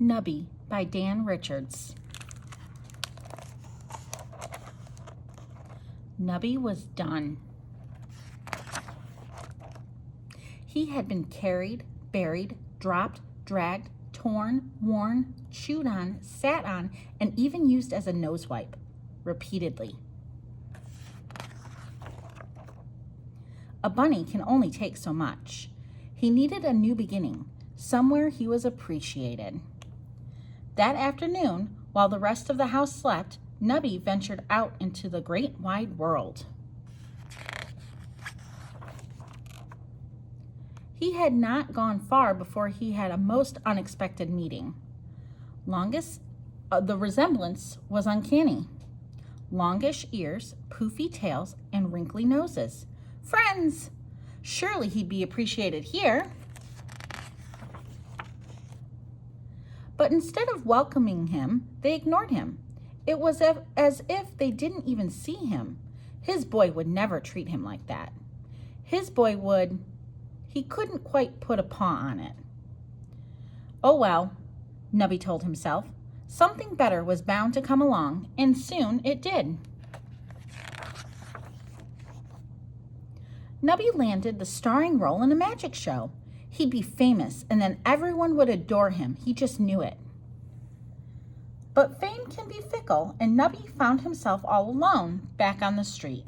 Nubby by Dan Richards. Nubby was done. He had been carried, buried, dropped, dragged, torn, worn, chewed on, sat on, and even used as a nose wipe, repeatedly. A bunny can only take so much. He needed a new beginning, somewhere he was appreciated. That afternoon, while the rest of the house slept, Nubby ventured out into the great wide world. He had not gone far before he had a most unexpected meeting. The resemblance was uncanny. Longish ears, poofy tails, and wrinkly noses. Friends! Surely he'd be appreciated here. But instead of welcoming him, they ignored him. It was as if they didn't even see him. His boy would never treat him like that. His boy would. He couldn't quite put a paw on it. Oh well, Nubby told himself. Something better was bound to come along, and soon it did. Nubby landed the starring role in a magic show. He'd be famous, and then everyone would adore him. He just knew it. But fame can be fickle, and Nubby found himself all alone, back on the street.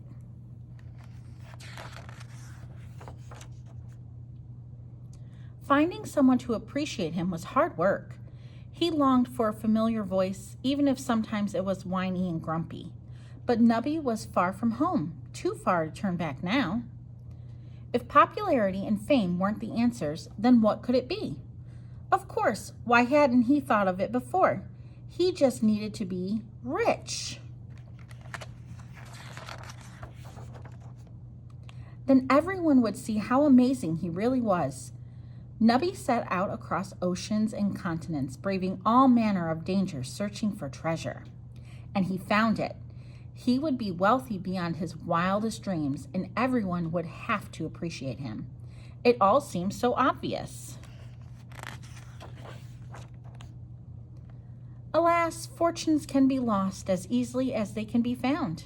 Finding someone to appreciate him was hard work. He longed for a familiar voice, even if sometimes it was whiny and grumpy. But Nubby was far from home, too far to turn back now. If popularity and fame weren't the answers, then what could it be? Of course, why hadn't he thought of it before? He just needed to be rich. Then everyone would see how amazing he really was. Nubby set out across oceans and continents, braving all manner of dangers, searching for treasure. And he found it. He would be wealthy beyond his wildest dreams, and everyone would have to appreciate him. It all seemed so obvious. Alas, fortunes can be lost as easily as they can be found.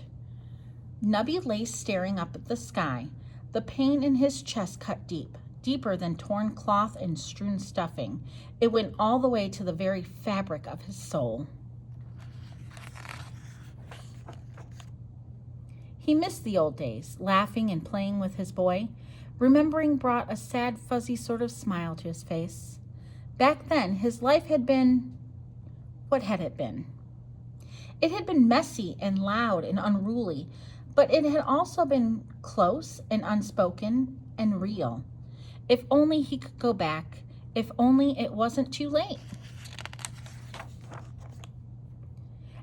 Nubby lay staring up at the sky. The pain in his chest cut deep, deeper than torn cloth and strewn stuffing. It went all the way to the very fabric of his soul. He missed the old days, laughing and playing with his boy. Remembering brought a sad, fuzzy sort of smile to his face. Back then, his life had been... What had it been? It had been messy and loud and unruly, but it had also been close and unspoken and real. If only he could go back. If only it wasn't too late.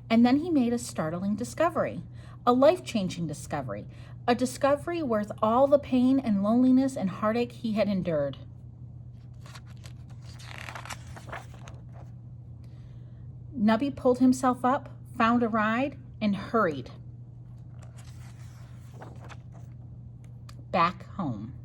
And then he made a startling discovery. A life-changing discovery, a discovery worth all the pain and loneliness and heartache he had endured. Nubby pulled himself up, found a ride, and hurried back home.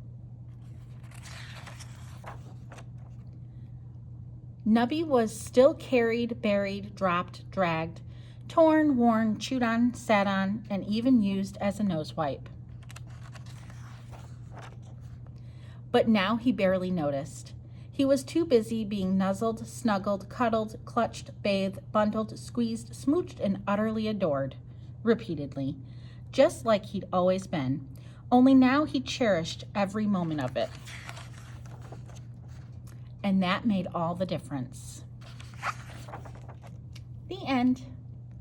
Nubby was still carried, buried, dropped, dragged, torn, worn, chewed on, sat on, and even used as a nose wipe. But now he barely noticed. He was too busy being nuzzled, snuggled, cuddled, clutched, bathed, bundled, squeezed, smooched, and utterly adored, repeatedly, just like he'd always been, only now he cherished every moment of it. And that made all the difference. The end.